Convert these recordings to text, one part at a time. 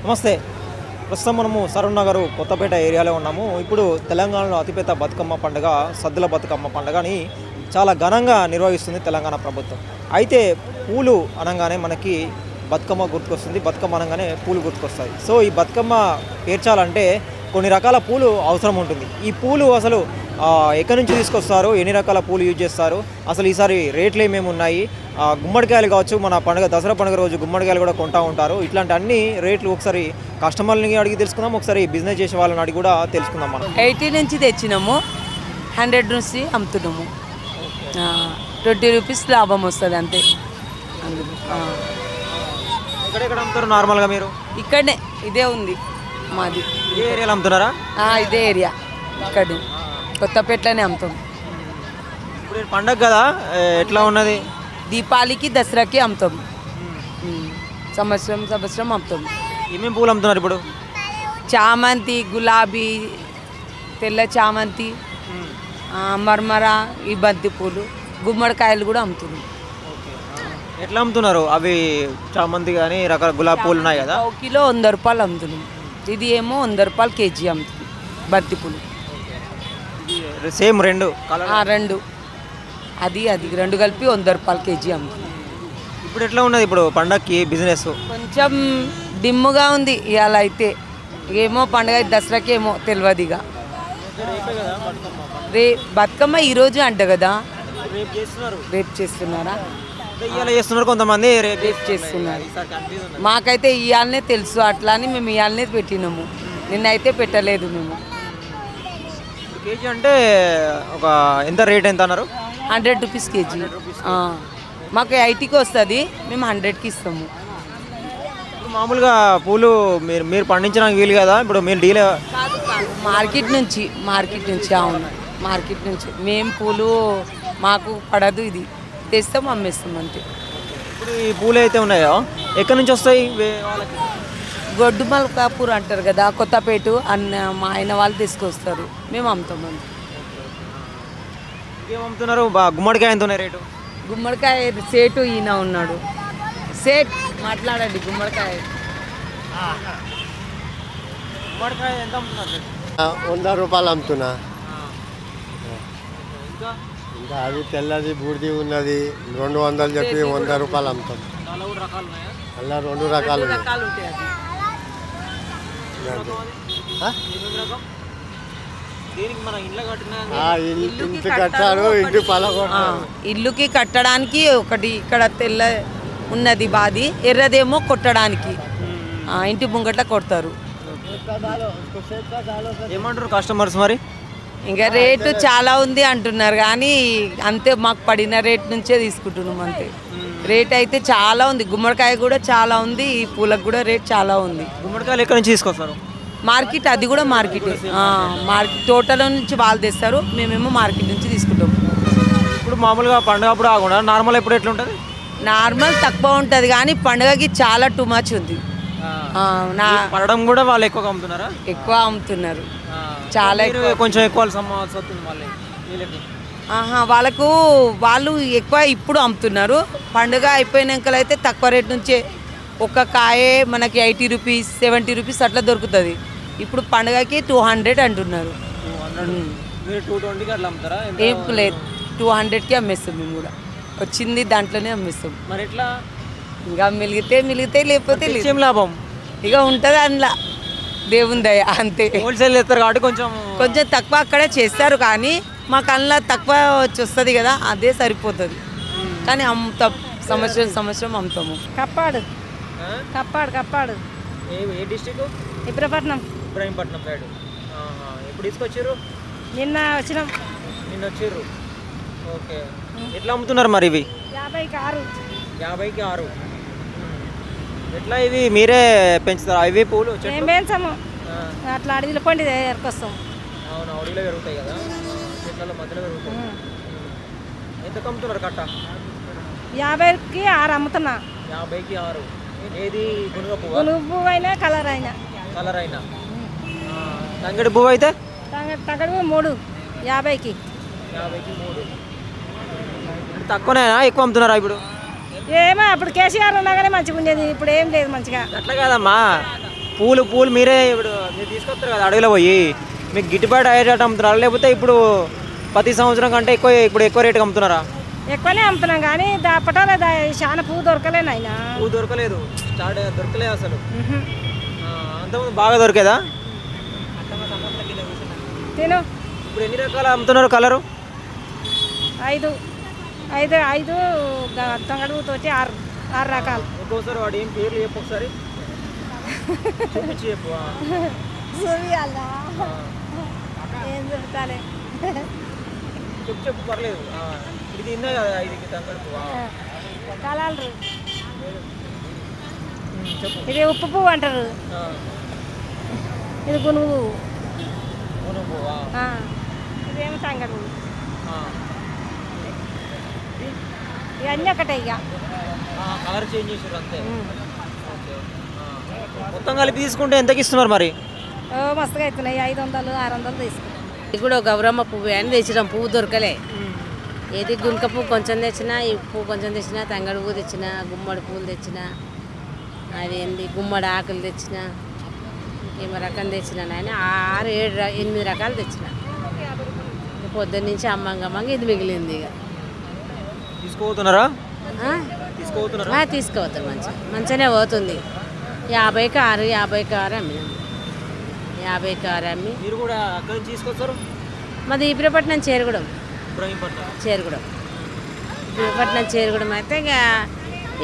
నమస్తే. ప్రస్తుతం మనము సరూర్ నగర్ కొత్తపేట ఏరియాలో ఉన్నాము. ఇప్పుడు తెలంగాణలో అతిపెద్ద బతుకమ్మ పండుగ సద్దుల బతుకమ్మ పండుగని చాలా ఘనంగా నిర్వహిస్తుంది తెలంగాణ ప్రభుత్వం. అయితే పూలు అనగానే మనకి బతుకమ్మ గుర్తుకొస్తుంది, బతుకమ్మ అనగానే పూలు గుర్తుకొస్తాయి. సో ఈ బతుకమ్మ పేర్చాలంటే కొన్ని రకాల పూలు అవసరం ఉంటుంది. ఈ పూలు అసలు ఎక్కడి నుంచి తీసుకొస్తారు, ఎన్ని రకాల పూలు యూజ్ చేస్తారు, అసలు ఈసారి రేట్లు ఏమేమి ఉన్నాయి, గుమ్మడికాయలు కావచ్చు, మన పండుగ దసరా పండుగ రోజు గుమ్మడికాయలు కూడా కొంటూ ఉంటారు. ఇట్లాంటి అన్ని రేట్లు ఒకసారి కస్టమర్ని అడిగి తెలుసుకుందాం, ఒకసారి బిజినెస్ చేసే వాళ్ళని అడిగి కూడా తెలుసుకుందాం. మనం 80 నుంచి తెచ్చినాము, 100 నుంచి అమ్ముతున్నాము. 20 రూపీస్ లాభం వస్తుంది అంతే. ఎక్కడెక్కడ అమ్ముతారు నార్మల్గా మీరు? ఇక్కడనే ఇదే ఉంది మాది. ఇదే ఏరియాలో అమ్ముతున్నారా? ఇదే ఏరియా, ఇక్కడ కొత్తపేటలోనే అమ్ముతాం. ఇప్పుడు పండగ కదా, ఎట్లా ఉన్నది? దీపావళికి దసరాకి అమ్ముతాం. సంవత్సరం అమ్ముతాం. ఏమేమి పూలు అమ్ముతున్నారు ఇప్పుడు? చామంతి, గులాబీ, తెల్ల చామంతి, మర్మర, ఈ బంతి పూలు, గుమ్మడికాయలు కూడా అమ్ముతున్నాం. ఎట్లా అమ్ముతున్నారు అవి? చామంతి కానీ రకాల గులాబీ పూలు ఉన్నాయి కదా, కిలో 100 రూపాయలు అమ్ముతున్నాం. ఇది ఏమో 100 రూపాయలు కేజీ అమ్ముతుంది బంతి పూలు. సేమ్ రెండు రెండు, అది రెండు కలిపి 100 రూపాయలు కేజీ అమ్ముతుంది. ఇప్పుడు ఎట్లా ఉన్నది ఇప్పుడు పండగకి బిజినెస్? కొంచెం డిమ్ముగా ఉంది ఇవాళ. అయితే ఏమో పండుగ దసరాకి ఏమో తెలియదు. ఇక బతుకమ్మ ఈరోజు అంట కదా, రేపు చేస్తున్నారా? చేస్తున్నారు కొంతమంది, రేపు చేస్తున్నారు. మాకైతే ఇవాళనే తెలుసు, అట్లా అని మేము ఇవాళనే పెట్టినాము, నిన్నైతే పెట్టలేదు మేము. కేజీ అంటే ఒక ఎంత రేట్ ఎంత అన్నారు? 100 రూపీస్ కేజీ. మాకు 80కి వస్తుంది, మేము 100కి ఇస్తాము. మామూలుగా పూలు మీరు పండించడానికి వీలు కదా, ఇప్పుడు మీరు డీలర్? మార్కెట్ నుంచి అవును, మార్కెట్ నుంచి. మేము పూలు మాకు పడదు, ఇది తెస్తాము అమ్మేస్తాం అంతే. ఇప్పుడు ఈ పూలు అయితే ఉన్నాయో ఎక్కడి నుంచి వస్తాయి? గొడ్డు మల్కాపూర్ అంటారు కదా, కొత్తపేట అన్న మా ఆయన వాళ్ళు తీసుకొస్తారు, మేము అమ్ముతాం అంతే. ఏమమ్ముతున్నారు? గుమ్మడికాయ ఎంత ఉన్నాయి రేటు? గుమ్మడికాయ సేటు ఈయన ఉన్నాడు, సేట్ మాట్లాడండి. గుమ్మడికాయ ఎంత అమ్ముతున్నారు? 100 రూపాయలు అమ్ముతున్నా. ఇంకా అది తెల్లది బూడిది ఉన్నది 200 చెప్పి 100 రూపాయలు అమ్ముతాం. అలా 2 రకాలు ఇంటి కట్టారు, ఇంటి ఇల్లుకి కట్టడానికి ఒకటి ఇక్కడ తెల్ల ఉన్నది బాది, ఎర్రదేమో కొట్టడానికి ఇంటి ముంగట్ల కొడతారు. ఏమంటారు కస్టమర్స్ మరి? ఇంకా రేటు చాలా ఉంది అంటున్నారు, కానీ అంతే మాకు పడిన రేట్ నుంచే తీసుకుంటున్నాం అంతే. రేట్ అయితే చాలా ఉంది, గుమ్మడికాయ కూడా చాలా ఉంది, ఈ పూలకు కూడా రేట్ చాలా ఉంది. గుమ్మడికాయలు ఎక్కడి నుంచి తీసుకొస్తారు? మార్కెట్, అది కూడా మార్కెటే. మార్కెట్ తోటలో నుంచి వాళ్ళు తెస్తారు, మేమేమో మార్కెట్ నుంచి తీసుకుంటాం. ఇప్పుడు మామూలుగా పండుగ అప్పుడు కాకుండా నార్మల్ ఎప్పుడు ఎట్లుంటుంది? నార్మల్ తక్కువ ఉంటుంది, కానీ పండుగకి చాలా టూ మచ్ ఉంది. పడడం కూడా వాళ్ళు ఎక్కువగా అమ్ముతున్నారా? ఎక్కువ అమ్ముతున్నారు, చాలా కొంచెం ఎక్కువ వాళ్ళకు. వాళ్ళు ఎక్కువ ఇప్పుడు అమ్ముతున్నారు, పండుగ అయిపోయినాకలైతే తక్కువ రేట్ నుంచే. ఒక్క కాయే మనకి 80 రూపీస్ 70 రూపీస్ అట్లా దొరుకుతుంది. ఇప్పుడు పండుగకి 200 అంటున్నారు. ఏం లేదు, 200కి అమ్మేస్తాం మేము కూడా. వచ్చింది దాంట్లోనే అమ్మేస్తాం. మరి ఎట్లా? ఇంకా మిలిగితే లేకపోతే ఏం లాభం ఇక ఉంటుంది అందులో, దేవుని దయ అంతే. హోల్సేల్ చేస్తారు కాబట్టి కొంచెం తక్కువ అక్కడే చేస్తారు, కానీ మాకు అందులో తక్కువ వచ్చి వస్తుంది కదా, అదే సరిపోతుంది. కానీ అమ్ముతాం, సంవత్సరం అమ్ముతాము. కప్పాడు. ఏ డిస్ట్రిక్ట్? ఇబ్రహీంపట్నం సైడ్. ఎప్పుడు తీసుకొచ్చారు? నిన్న వచ్చినాం. ఓకే. ఎట్లా అమ్ముతున్నారు మరి ఇవి? 50కి 6. ఎట్లా ఇవి మీరే పెంచుతారా ఇవి పూలు? మేము పెంచాము, అట్లా అడవిలో పండి ఎరకొస్తాం. అవును, అడవిలో పెరుగుతాయి కదా, చెట్లలో మధ్యలో పెరుగుతాయి. ఎంత అమ్ముతున్నారు కట్ట? 50కి 6 అమ్ముతున్నా. 50కి 6. ఏది గునుగ పువ్వు? గునుగ పువ్వు అయినా కలర్ అయినా. తంగడి పువ్వు అయితే? తంగడి పువ్వు 3, 50కి. 3. తక్కువనేనా, ఎక్కువ అమ్ముతున్నారా ఇప్పుడు? ఏమో అప్పుడు కేసీఆర్ ఉండగానే మంచిగా ఉండేది, ఇప్పుడు ఏం లేదు మంచిగా. అట్లా కాదమ్మా, పూలు మీరే ఇప్పుడు మీరు తీసుకొస్తారు కదా అడవిలో పోయి, మీకు గిట్టుబాటు అయ్యేటట్టు అమ్ముతున్నారా, లేకపోతే ఇప్పుడు ప్రతి సంవత్సరం కంటే ఇప్పుడు ఎక్కువ రేటుకి అమ్ముతున్నారా? ఎక్కువనే అమ్ముతున్నాం కానీ పటాలే చాలా పువ్వు దొరకలేను ఆయన. పువ్వు దొరకలేదు, దొరకలేదు అసలు. అంతకుముందు బాగా దొరికేదా? తిను. ఇప్పుడు ఎన్ని రకాలు అమ్ముతున్నారు కలరు? 5 తంగడుతోటి 6 రకాలు. ఒక్కోసారి వాడు ఏం పేర్లు చెప్పు ఒకసారి చూపించి చెప్పు. ఏం చెప్తాలే, చెప్పు పర్లేదు. ఇది తిన్నా కదా, ఇది తంగడు పువ్వా? కలాలు. చెప్పు. ఇది ఉప్పు పువ్వు అంటారు, ఇది గునుగు పువ్వా? ఇదేమో తంగడు. ఇవన్నీ ఒకటే ఇక కలర్ చేంజ్ చేసారు అంతే. మొత్తం కలిపి తీసుకుంటే ఎంతకి ఇస్తున్నారు మరి? మస్తుగా అవుతున్నాయి, 500 600 తీసుకుంటాం. ఇది కూడా గౌరమ్మ పువ్వు అని తెచ్చినాం, పువ్వు దొరకలే. ఏది గుంక పువ్వు కొంచెం తెచ్చినా, ఈ పువ్వు కొంచెం తెచ్చినా, తంగడి పువ్వు తెచ్చిన, గుమ్మడి పువ్వులు తెచ్చిన, అది ఏంది గుమ్మడి ఆకులు తెచ్చిన, ఏమో రకం తెచ్చిన. ఆయన 6 7 8 రకాలు తెచ్చిన. పొద్దున్న నుంచి అమ్మంగమ్మంగా ఇది మిగిలింది. ఇక తీసుకోతున్నారా? తీసుకోవద్దు, మంచిగానే పోతుంది. 50కి 6 50కి 6 అమ్మినాం. 50కి 6 అమ్మి. మీరు కూడా అక్కడి నుంచి తీసుకొస్తారు? మాది ఇబ్రపట్నం చేరుగూడెం. ఇబ్రపట్నం చేరుగూడెం అయితే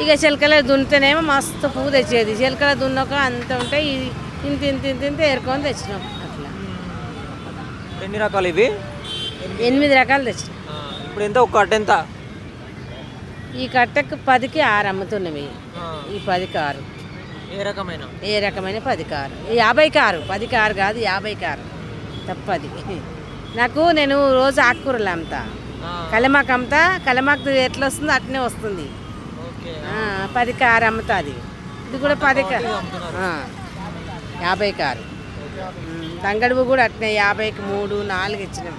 ఇక చిలకల దున్నితేనేమో మస్తు పువ్వు తెచ్చేది. చిలకల దున్నక అంత ఉంటే ఇంత ఏరుకొని తెచ్చినాం. అట్లా ఎన్ని రకాలు ఇవి? 8 రకాలు తెచ్చినాం. ఇప్పుడు ఎంత ఒక కట్ట ఎంత? ఈ కట్టకు 10కి 6 అమ్ముతున్నవి. ఈ 10కి 6. ఏ రకమైన? 10కి 6. 50కి 6. 10కి 6 కాదు, 50కి 6 తప్పది. నేను రోజు ఆకుకూరలు అమ్ముతా, కలమాకు అమ్ముతా. కలమాకు ఎట్లా వస్తుందో అట్నే వస్తుంది. 10కి 6 అమ్ముతా. ఇది కూడా 10కి 50కి 6. తంగడువు కూడా అట్నే 50కి 3 4 ఇచ్చినాం.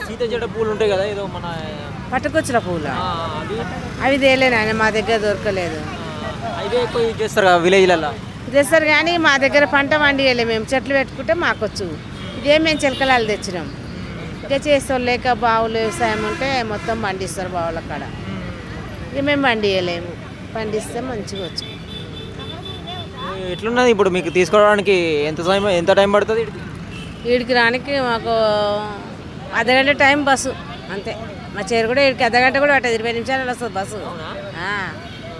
సీత జడ పూలు ఉంటాయి కదా, ఏదో మన పట్టుకొచ్చిన పూలు అవి తేలేను ఆయన, మా దగ్గర దొరకలేదు. అవే ఎక్కువ యూజ్ చేస్తారు కదా విలేజ్లలో. తెస్తారు కానీ మా దగ్గర పంట వండియలే. మేము చెట్లు పెట్టుకుంటే మాకొచ్చు. ఇదే మేము చిలకలాలు తెచ్చినాం. ఇక చేస్తారు లేక బావులు వ్యవసాయం ఉంటే మొత్తం పండిస్తారు బావుల కాడ. ఇక మేము పండియలేము, పండిస్తే మంచిగా వచ్చు. ఎట్లున్నది ఇప్పుడు మీకు తీసుకోవడానికి? ఎంత టైం పడుతుంది వీడికి రానికి? మాకు అర్ధగంట టైం బస్సు అంతే. మా చేరు కూడా వీడికి అర్ధగంట కూడా పట్టదు, 20 నిమిషాలు వస్తుంది బస్సు.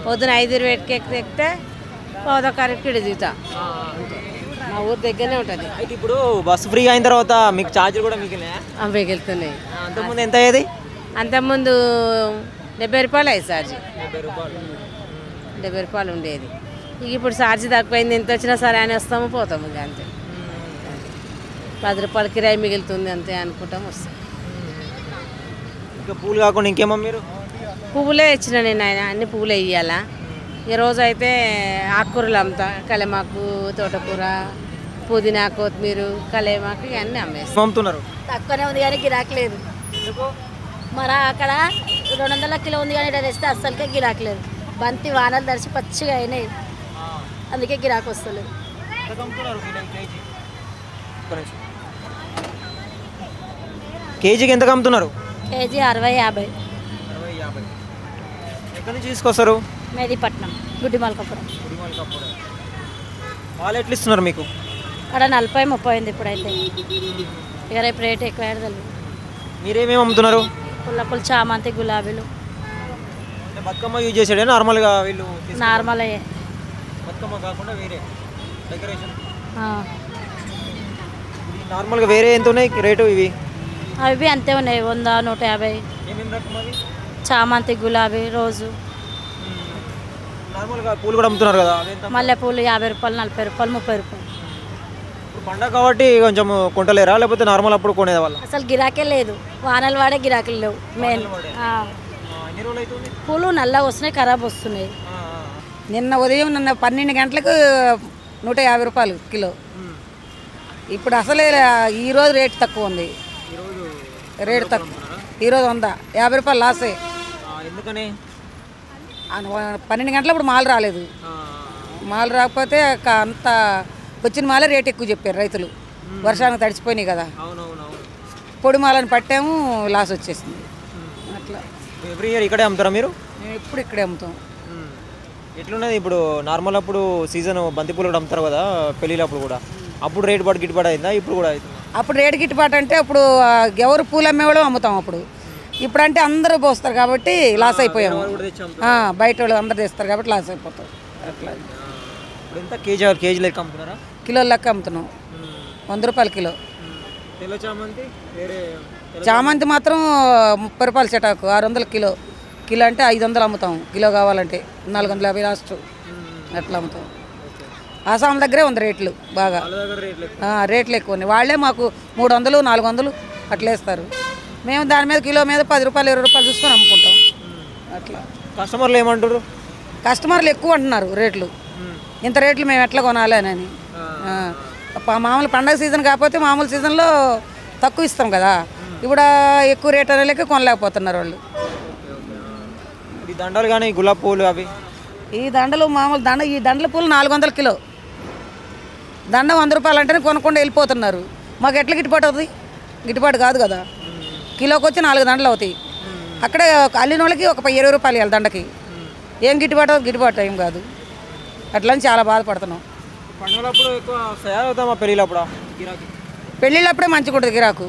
పొద్దున 5:20కి ఎక్కితే 10:15కి ఇక్కడ దిగుతా. మా ఊరు దగ్గరనే ఉంటుంది. అయితే ఇప్పుడు బస్సు ఫ్రీ అయిన తర్వాత మీకు ఛార్జీలు కూడా మిగులుతున్నాయి. అంతకుముందు ఎంత అయ్యేది? అంతకుముందు 70 రూపాయలు అయ్యి ఛార్జీ. 70 రూపాయలు ఉండేది. ఇక ఇప్పుడు ఛార్జీ తక్కువైంది. ఎంత వచ్చినా సరే అని వస్తాము పోతాము. ఇక అంతే. 10 రూపాయలు కిరాయి మిగులుతుంది అంతే అనుకుంటాం, వస్తాం. ఇంకా పూలు కాకుండా ఇంకేమో మీరు? పువ్వులే ఇచ్చిన నేను. ఆయన అన్ని పువ్వులే ఇవ్వాలా. ఈరోజు అయితే ఆకుకూరలు అమ్ముతా. కలమాకు, తోటకూర, పుదీనా, కొత్తిమీర, కలేమాకు ఇవన్నీ అమ్ముతున్నారు. తక్కువనే ఉంది కానీ గిరాకీ లేదు. మరి అక్కడ 200 కిలో ఉంది కానీ ఇక్కడ తెస్తే అస్సలకే గిరాకీ లేదు. బంతి వానలు తడిచి పచ్చిగా అయినాయి, అందుకే గిరాకీ వస్తలేదు. కేజీకి ఎంత అమ్ముతున్నారు? కేజీ 60 50. ఎక్కడి నుంచి తీసుకొస్తారు? మెహదీపట్నం, గుడ్డిమల్కాపురం. వాళ్ళు ఎట్లా ఇస్తున్నారు మీకు? అక్కడ 40 30 అయింది ఇప్పుడైతే. ఇక రేపు రేట్ ఎక్కువ ఏడదలు. మీరేమేమి అమ్ముతున్నారు? పుల్లపులు, చామంతి, గులాబీలు. బతుకమ్మ యూజ్ చేసాడే నార్మల్గా వీళ్ళు? నార్మల్ అయ్యే, బతుకమ్మ కాకుండా వేరే డెకరేషన్. నార్మల్గా వేరే ఎంత ఉన్నాయి రేటు? ఇవి అవి అంతే ఉన్నాయి, 100 150. ఏమేమి రకం అవి? చామంతి, గులాబీ, రోజు. నార్మల్గా పూలు కూడా అమ్ముతున్నారు కదా? మల్లెపూలు 50 రూపాయలు, 40 రూపాయలు, 30 రూపాయలు. ఇప్పుడు పండగ కాబట్టి కొంచెం కొంటలేరా, లేకపోతే నార్మల్ అప్పుడు కొనేది వాళ్ళ? అసలు గిరాకే లేదు, వానలు వాడే గిరాకీలు లేవు మెయిన్. పూలు నల్లగా వస్తున్నాయి, ఖరాబ్ వస్తున్నాయి. నిన్న ఉదయం 12 గంటలకు 150 రూపాయలు కిలో. ఇప్పుడు అసలే ఈరోజు రేటు తక్కువ ఉంది. రేటు తక్కువ ఈరోజు 150 రూపాయలు లాసే. ఎందుకని? 12 గంటల ఇప్పుడు మాలు రాలేదు. మాలు రాకపోతే అంత వచ్చిన మాల రేట్ ఎక్కువ చెప్పారు రైతులు, వర్షానికి తడిచిపోయినాయి కదా. అవునవునవును. పొడి మాలని పట్టాము, లాస్ వచ్చేసింది. అట్లా ఎవ్రీ ఇయర్ ఇక్కడే అమ్ముతారా మీరు? మేము ఎప్పుడు ఇక్కడే అమ్ముతాం. ఎట్లున్నది ఇప్పుడు నార్మల్ అప్పుడు సీజన్ బంతిపూలు కూడా అమ్ముతారు కదా పెళ్ళిళ్ళప్పుడు కూడా, అప్పుడు రేటు పాటు గిట్టుబాటు అయిందా? ఇప్పుడు కూడా అవుతుంది? అప్పుడు రేటు గిట్టుబాటు అంటే అప్పుడు ఎవరు పూలు అమ్మేవాళ్ళు అమ్ముతాం అప్పుడు. ఇప్పుడంటే అందరూ పోస్తారు కాబట్టి లాస్ అయిపోయాము. బయట వాళ్ళు అందరు తెస్తారు కాబట్టి లాస్ అయిపోతాం. అట్లా ఇప్పుడు ఎంత కేజీ లెక్క అమ్ముతున్నారా? కిలోల లెక్క అమ్ముతున్నాం. 100 రూపాయలు కిలో. తెల్ల చామంతి వేరే చామంతి మాత్రం 30 రూపాయలు చెటాకు, 600 కిలో. కిలో అంటే 500 అమ్ముతాం. కిలో కావాలంటే 450 లాస్ట్ అట్లా అమ్ముతాం. ఆసాం దగ్గరే ఉంది రేట్లు బాగా, రేట్లు ఎక్కువ ఉన్నాయి. వాళ్ళే మాకు 300 400 అట్లా వేస్తారు. మేము దాని మీద కిలో మీద 10 రూపాయలు 20 రూపాయలు చూసుకొని అమ్ముకుంటాం. అట్లా కస్టమర్లు ఏమంటారు? కస్టమర్లు ఎక్కువ అంటున్నారు రేట్లు. ఇంత రేట్లు మేము ఎట్లా కొనాలి అని. మామూలు పండగ సీజన్ కాకపోతే మామూలు సీజన్లో తక్కువ ఇస్తాం కదా, ఇప్పుడు ఎక్కువ రేట్ అనేలేక కొనలేకపోతున్నారు వాళ్ళు. ఈ దండలు కానీ గులాబీ పూలు అవి, ఈ దండలు మామూలు ఈ దండల పూలు 400 కిలో. దండ 100 రూపాయలు అంటేనే కొనకుండా వెళ్ళిపోతున్నారు. మాకు ఎట్లా గిట్టుబాటు అవుతుంది? గిట్టుబాటు కాదు కదా. కిలోకి వచ్చి 4 దండలు అవుతాయి. అక్కడే అల్లిన వాళ్ళకి ఒక 20 రూపాయలు ఇవ్వాలి దండకి. ఏం గిట్టుబాటు అవుతుంది? గిట్టుబాటు ఏం కాదు. అట్లని చాలా బాధపడుతున్నాం. పండుగలప్పుడు ఎక్కువ అవుతామా? పెళ్ళిళ్ళప్పుడు పెళ్ళిళ్ళప్పుడే మంచిగా ఉంటుంది గిరాకు,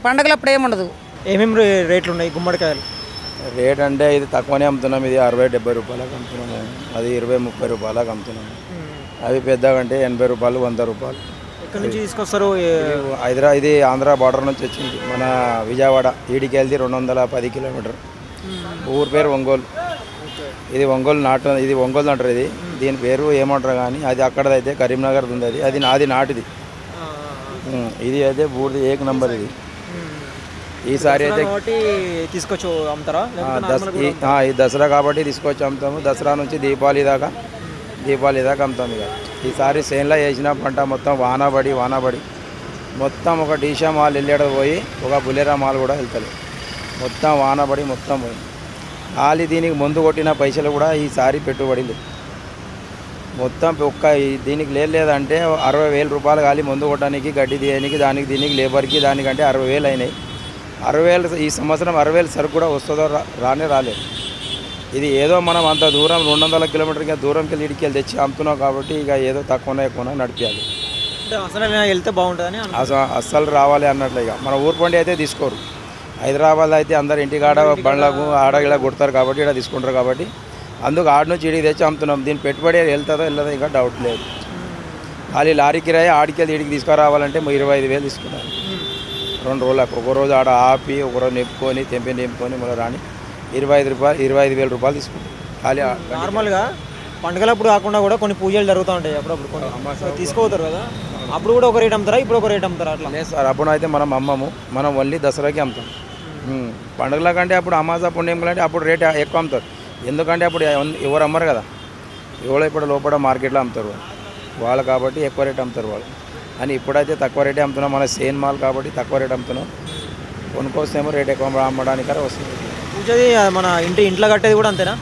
పండగలప్పుడు ఏముండదు. ఏమేమి రేట్లు ఉన్నాయి గుమ్మడికాయలు? రేట్ అంటే ఇది తక్కువనే అమ్ముతున్నాం. ఇది 60-70 రూపాయలకు అమ్ముతున్నాము. అది 20-30 రూపాయలకు అమ్ముతున్నాము. అవి పెద్దగా అంటే 80 రూపాయలు 100 రూపాయలు. ఎక్కడి నుంచి తీసుకొస్తారు? హైదరాబాద్, ఇది ఆంధ్ర బార్డర్ నుంచి వచ్చింది. మన విజయవాడ ఈడికి వెళ్తే 210 కిలోమీటర్. ఊరి పేరు ఒంగోలు. ఇది ఒంగోలు నాటు, ఇది ఒంగోలు అంటారు. ఇది దీని పేరు ఏమంటారు కానీ అది అక్కడదైతే కరీంనగర్ ఉంది. అది నాది నాటిది. ఇది అయితే బూడిది ఏక నంబర్. ఇది ఈసారి అయితే తీసుకొచ్చి అమ్ముతారా? ఈ దసరా కాబట్టి తీసుకొచ్చి అమ్ముతాము. దసరా నుంచి దీపావళి దాకా అమ్ముతాము. ఇక ఈసారి సేన్లో వేసిన పంట మొత్తం వానబడి మొత్తం ఒక డీషా మాల్ వెళ్ళేట పోయి ఒక బులెరా మాల్ కూడా వెళ్తుంది. మొత్తం వానబడి మొత్తం పోయి ఖాళీ. దీనికి ముందు కొట్టిన పైసలు కూడా ఈసారి పెట్టుబడి లేదు. మొత్తం ఒక్క దీనికి లేదంటే 60,000 రూపాయలు ఖాళీ ముందు కొట్టడానికి, గడ్డి తీయడానికి, దానికి దీనికి లేబర్కి దానికంటే 60,000 అయినాయి. 60,000 ఈ సంవత్సరం 60,000 సరుకు కూడా వస్తుందో రాలేదు. ఇది ఏదో మనం అంత దూరం 200 కిలోమీటర్కి దూరంకి వెళ్ళి ఇడికి వెళ్ళి తెచ్చి అమ్ముతున్నాం కాబట్టి ఇక ఏదో తక్కువనే ఎక్కువ నడిపించాలి. అసలు వెళ్తే బాగుంటుందని అస్సలు రావాలి అన్నట్లు. ఇక మన ఊరు పండి అయితే తీసుకోరు. హైదరాబాద్ అయితే అందరు ఇంటికాడ బండ్లకు ఆడగిడ కొడతారు కాబట్టి ఇక్కడ తీసుకుంటారు కాబట్టి అందుకు ఆడ నుంచి ఇడికి తెచ్చి అమ్ముతున్నాం. దీని పెట్టుబడి వెళ్తుందో వెళ్ళదో ఇంకా డౌట్ లేదు. ఖాళీ లారీ కిరాయి ఆడికి వెళ్ళి ఇడికి తీసుకురావాలంటే 25,000 తీసుకున్నారు 2 రోజులకు. ఒక రోజు ఆడ ఆపి ఒక రోజు నింపుకొని నింపుకొని మళ్ళీ రాని 25,000 రూపాయలు తీసుకుంటాం ఖాళీ. నార్మల్గా పండుగలప్పుడు కాకుండా కూడా కొన్ని పూజలు జరుగుతూ ఉంటాయి అప్పుడప్పుడు, కొన్ని తీసుకోతారు కదా, అప్పుడు కూడా ఒక రేట్ అమ్ముతారా? ఇప్పుడు ఒక రేట్ అమ్ముతారా? అట్లా లేదు సార్, అప్పుడు అయితే మనం అమ్మము. మనం ఓన్లీ దసరాకి అమ్ముతాం. పండుగల కంటే అప్పుడు అమాస పుణ్యం అంటే అప్పుడు రేట్ ఎక్కువ అమ్ముతారు. ఎందుకంటే అప్పుడు ఎవరు అమ్మరు కదా, ఎవరో ఇప్పుడు లోపల మార్కెట్లో అమ్ముతారు వాళ్ళు కాబట్టి ఎక్కువ రేట్ అమ్ముతారు వాళ్ళు. అని ఇప్పుడైతే తక్కువ రేటే అమ్ముతున్నాం. మన సేన్ మాల్ కాబట్టి తక్కువ రేట్ అమ్ముతున్నాం. కొనుక్కొస్తేమో రేట్ ఎక్కువ అమ్మడానికి వస్తుంది. పూజది మన ఇంట్లో కట్టేది కూడా అంతేనా?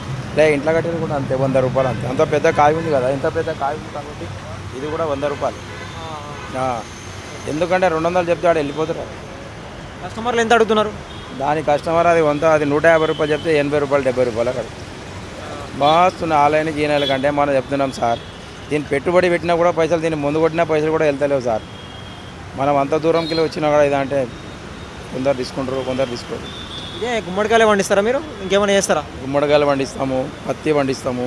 ఇంట్లో కట్టేది కూడా అంతే, 100 రూపాయలు అంతే. అంత పెద్ద కాయ ఉంది కదా, ఇంత పెద్ద కాయ ఉంది కాబట్టి ఇది కూడా 100 రూపాయలు. ఎందుకంటే 200 చెప్తే ఆడ వెళ్ళిపోతారు. కస్టమర్లు ఎంత అడుగుతున్నారు? దాని కస్టమర్ అది 100, అది 150 రూపాయలు చెప్తే 80 రూపాయలు 70 రూపాయలు అక్కడ బాగుస్తున్నాయి. ఆలయన గీనాల కంటే మనం చెప్తున్నాం సార్, దీన్ని పెట్టుబడి పెట్టినా కూడా పైసలు, దీన్ని ముందు కొట్టినా పైసలు కూడా వెళ్తలేవు సార్. మనం అంత దూరంకి వచ్చినా కూడా ఇదంటే కొందరు తీసుకుంటారు, కొందరు తీసుకోరు. ఇదే గుమ్మడికాయలు పండిస్తారా మీరు? ఇంకేమైనా చేస్తారా? గుమ్మడికాయలు పండిస్తాము, పత్తి పండిస్తాము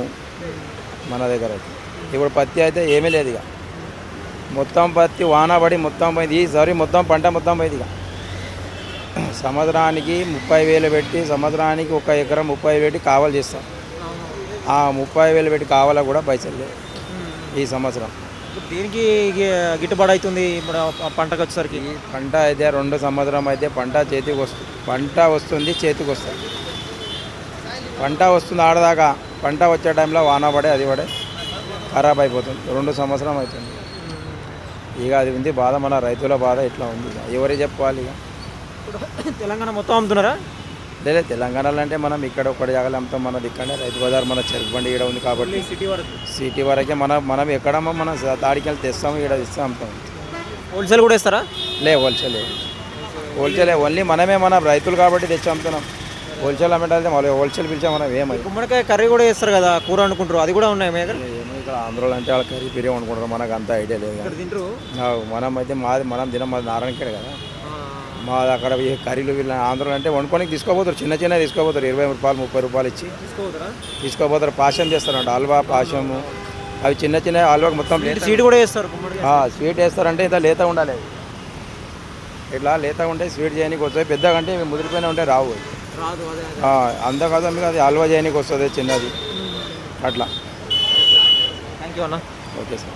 మన దగ్గర అయితే. ఇప్పుడు పత్తి అయితే ఏమీ లేదు ఇక, మొత్తం పత్తి వానబడి మొత్తం పోయింది. ఈసారి మొత్తం పంట మొత్తం పోయింది. ఇక సంవత్సరానికి 30,000 పెట్టి, సంవత్సరానికి 1 ఎకరం 30,000 పెట్టి కావాలి చేస్తాం. ఆ 30,000 పెట్టి కావాలా కూడా పైసలు లేవు ఈ సంవత్సరం. దీనికి గిట్టుబాటు అవుతుంది ఇప్పుడు పంటకు వచ్చేసరికి? పంట అయితే 2 సంవత్సరం అయితే పంట చేతికి వస్తుంది, పంట వస్తుంది చేతికి వస్తుంది. పంట వస్తుంది ఆడదాకా, పంట వచ్చే టైంలో వాన పడే అది పడే ఖరాబ్ అయిపోతుంది. 2 సంవత్సరం అవుతుంది. ఇక అది ఉంది బాధ, మన రైతుల బాధ ఇట్లా ఉంది. ఎవరికి చెప్పుకోవాలి? ఇక తెలంగాణ మొత్తం అమ్ముతున్నారా? లేదు తెలంగాణలో అంటే మనం ఇక్కడ ఒకటి జాగాలు అమ్ముతాం, మనది ఇక్కడనే రైతు బజార్, మన చెరుకు బండి ఇక్కడ ఉంది కాబట్టి సిటీ వరకే మనం ఎక్కడమ్మో మనం తాడికి వెళ్ళి తెస్తాము, ఇక్కడ ఇస్తాం, అమ్ముతాం. హోల్సేల్ కూడా ఇస్తారా? హోల్సేల్ ఓన్లీ మనమే, మన రైతులు కాబట్టి తెచ్చి అమ్ముతున్నాం. హోల్సేల్ అమ్మేటైతే మళ్ళీ హోల్సేల్ పిలిచా మనం ఏమై. గుమ్మడికాయ కర్రీ కూడా చేస్తారు కదా, కూర వండుకుంటారు, అది కూడా ఉన్నాయి మీ దగ్గర? ఏమో ఇక్కడ ఆంధ్రలో అంటే వాళ్ళ కర్రీ పిరి వండుకుంటారు, మనకు అంత ఐడియా లేదు. మనం అయితే మనం తినం, మాది నారాయణఖేడ్ కదా, మాది అక్కడ ఈ కర్రీలు వీళ్ళ ఆంధ్రలో అంటే వండుకొని తీసుకోపోతారు, చిన్న తీసుకోపోతారు, 20 రూపాయలు 30 రూపాయలు ఇచ్చి తీసుకోపోతారు. పాశం చేస్తారంట, హల్వా పాశము, అవి చిన్న హల్వాకి మొత్తం స్వీట్ కూడా చేస్తారు. స్వీట్ వేస్తారంటే ఇంత లేత ఉండాలి, ఇట్లా లేత ఉంటే స్వీట్ చేయడానికి వస్తాయి, పెద్దగా అంటే ముదిరిపోయినా ఉంటే రావు. అంతకాదు మీకు అది హల్వా చేయడానికి వస్తుంది చిన్నది అట్లా. థ్యాంక్ యూ అన్న. Okay sir.